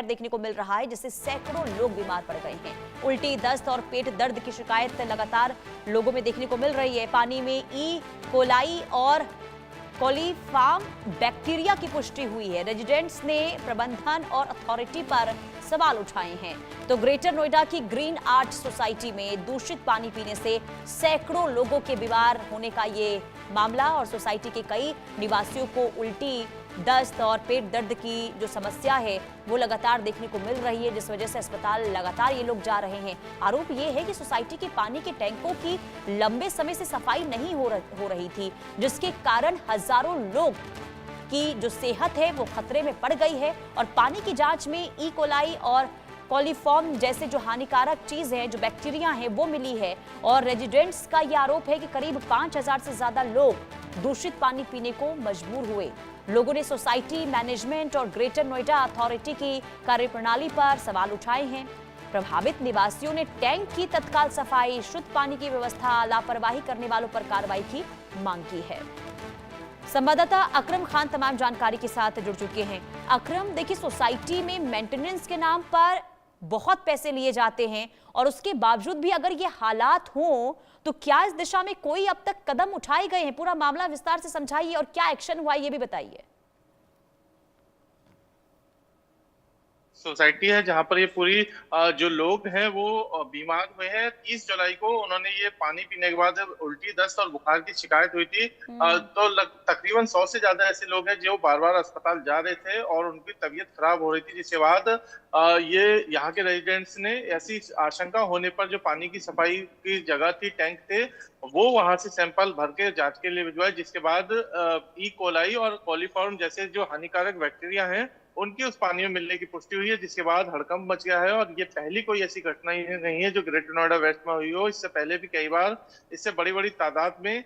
देखने को मिल रहा है, जिससे सैकड़ों लोग बीमार पड़ गए हैं। उल्टी, दस्त और पेट दर्द की शिकायत लगातार लोगों में देखने को मिल रही है। पानी में ई कोलाई और कोलीफॉर्म बैक्टीरिया की पुष्टि हुई है। रेजिडेंट्स ने प्रबंधन और अथॉरिटी पर सवाल उठाए हैं। तो ग्रेटर नोएडा की ग्रीन आर्ट सोसाइटी में दूषित पानी पीने से सैकड़ों लोगों के बीमार होने का ये मामला, और सोसाइटी के कई निवासियों को उल्टी, दस्त और पेट दर्द की जो समस्या है वो लगातार देखने को मिल रही है, जिस वजह से अस्पताल लगातार ये लोग जा रहे हैं। आरोप ये है कि सोसाइटी के पानी के टैंकों की लंबे समय से सफाई नहीं हो रही थी, जिसके कारण हजारों लोग की जो सेहत है वो खतरे में पड़ गई है। और पानी की जांच में ई कोलाई और कोलीफॉर्म जैसे जो हानिकारक चीज है, जो बैक्टीरिया है, वो मिली है। और रेजिडेंट्स का ये आरोप है कि करीब 5000 से ज्यादा लोग दूषित पानी पीने को मजबूर हुए। लोगों ने सोसाइटी मैनेजमेंट और ग्रेटर नोएडा अथॉरिटी की कार्यप्रणाली पर सवाल उठाए हैं। प्रभावित निवासियों ने टैंक की तत्काल सफाई, शुद्ध पानी की व्यवस्था, लापरवाही करने वालों पर कार्रवाई की मांग की है। संवाददाता अकरम खान तमाम जानकारी के साथ जुड़ चुके हैं। अकरम, देखिए, सोसाइटी में मेंटेनेंस के नाम पर बहुत पैसे लिए जाते हैं, और उसके बावजूद भी अगर ये हालात हों तो क्या इस दिशा में कोई अब तक कदम उठाए गए हैं? पूरा मामला विस्तार से समझाइए और क्या एक्शन हुआ ये भी बताइए। सोसाइटी है जहां पर ये पूरी जो लोग हैं वो बीमार हुए हैं। 30 जुलाई को उन्होंने ये पानी पीने के बाद उल्टी, दस्त और बुखार की शिकायत हुई थी। तो तकरीबन 100 से ज्यादा ऐसे लोग हैं जो बार बार अस्पताल जा रहे थे और उनकी तबीयत खराब हो रही थी, जिसके बाद ये यहाँ के रेजिडेंट्स ने ऐसी आशंका होने पर जो पानी की सफाई की जगह थी, टैंक थे, वो वहां से सैंपल भर के जांच के लिए भिजवाए, जिसके बाद ई कोलाई और कोलीफॉर्म जैसे जो हानिकारक बैक्टीरिया हैं उनकी उस पानी में मिलने की पुष्टि हुई है, जिसके बाद हड़कंप मच गया है। और ये पहली कोई ऐसी घटना ही नहीं है जो ग्रेटर नोएडा वेस्ट में हुई हो। इससे पहले भी कई बार इससे बड़ी बड़ी तादाद में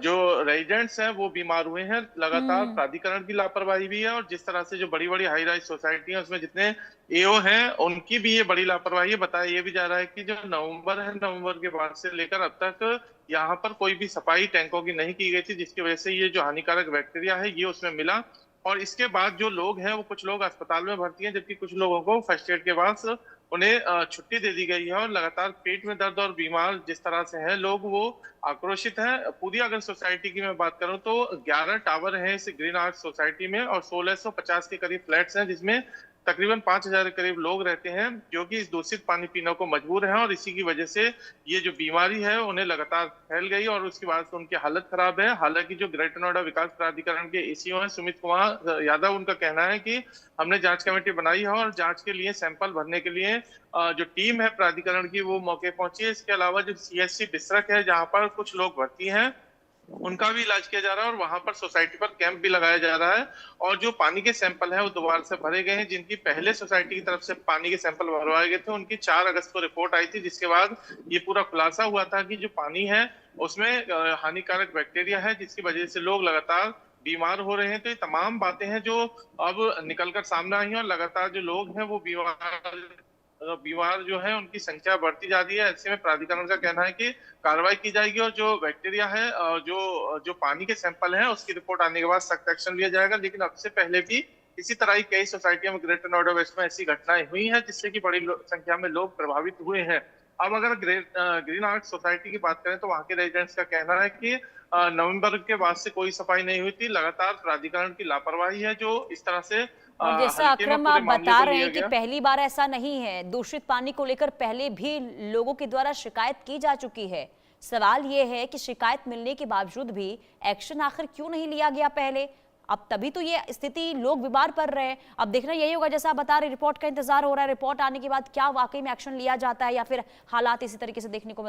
जो रेजिडेंट्स हैं वो बीमार हुए हैं। लगातार प्राधिकरण की लापरवाही भी है, और जिस तरह से जो बड़ी बड़ी हाई राइज सोसाइटी है उसमें जितने एओ हैं उनकी भी ये बड़ी लापरवाही है। बताया ये भी जा रहा है कि जो नवंबर है, नवंबर के बाद से लेकर अब तक यहाँ पर कोई भी सफाई टैंकों की नहीं की गई थी, जिसकी वजह से ये जो हानिकारक बैक्टीरिया है ये उसमें मिला। और इसके बाद जो लोग हैं वो कुछ लोग अस्पताल में भर्ती हैं, जबकि कुछ लोगों को फर्स्ट एड के बाद उन्हें छुट्टी दे दी गई है। और लगातार पेट में दर्द और बीमार जिस तरह से हैं लोग, वो आक्रोशित हैं। पूरी अगर सोसाइटी की मैं बात करूं तो 11 टावर हैं इस ग्रीन आर्ट सोसाइटी में, और 1650 के करीब फ्लैट्स हैं, जिसमें तकरीबन 5000 के करीब लोग रहते हैं जो कि इस दूषित पानी पीने को मजबूर हैं। और इसी की वजह से ये जो बीमारी है उन्हें लगातार फैल गई, और उसके बाद से उनकी हालत खराब है। हालांकि जो ग्रेटर नोएडा विकास प्राधिकरण के एसीओ हैं सुमित कुमार यादव, उनका कहना है कि हमने जांच कमेटी बनाई है और जांच के लिए सैंपल भरने के लिए जो टीम है प्राधिकरण की वो मौके पहुंची है। इसके अलावा जो सीएससी डिस्ट्रिक्ट है जहां पर कुछ लोग भर्ती हैं उनका भी इलाज किया जा रहा है, और वहां पर सोसाइटी पर कैंप भी लगाया जा रहा है। और जो पानी के सैंपल हैं वो दोबारा से भरे गए हैं। जिनकी पहले सोसाइटी की तरफ से पानी के सैंपल भरवाए गए थे उनकी 4 अगस्त को रिपोर्ट आई थी, जिसके बाद ये पूरा खुलासा हुआ था कि जो पानी है उसमें हानिकारक बैक्टीरिया है, जिसकी वजह से लोग लगातार बीमार हो रहे हैं। तो ये तमाम बातें हैं जो अब निकलकर सामने आई हैं, और लगातार जो लोग हैं वो बीमार जो है उनकी संख्या बढ़ती जा रही है। ऐसे में प्राधिकरण का कहना है कि कार्रवाई की जाएगी, और जो बैक्टीरिया है जो पानी के सैंपल हैं उसकी रिपोर्ट आने के बाद सख्त एक्शन लिया जाएगा। लेकिन अब से पहले भी इसी तरह की कई सोसाइटियों में ग्रेटर नोएडा वेस्ट में ऐसी घटनाएं हुई हैं, जिससे कि बड़ी संख्या में लोग प्रभावित हुए हैं। अब अगर ग्रीन आर्ट सोसाइटी की बात करें तो वहां के रेजिडेंट्स का कहना है कि नवंबर के बाद से कोई सफाई नहीं हुई थी। लगातार प्राधिकरण की लापरवाही है जो इस तरह से और जैसा हल्के में अकरम पूरे आप मामले बता को रहे लिया हैं कि गया। पहली बार ऐसा नहीं है, दूषित पानी को लेकर पहले भी लोगों के द्वारा शिकायत की जा चुकी है। सवाल यह है कि शिकायत मिलने के बावजूद भी एक्शन आखिर क्यों नहीं लिया गया पहले? अब तभी तो ये स्थिति, लोग बीमार पड़ रहे हैं। अब देखना यही होगा, जैसा आप बता रहे, रिपोर्ट का इंतजार हो रहा है। रिपोर्ट आने के बाद क्या वाकई में एक्शन लिया जाता है, या फिर हालात इसी तरीके से देखने को मिलते हैं।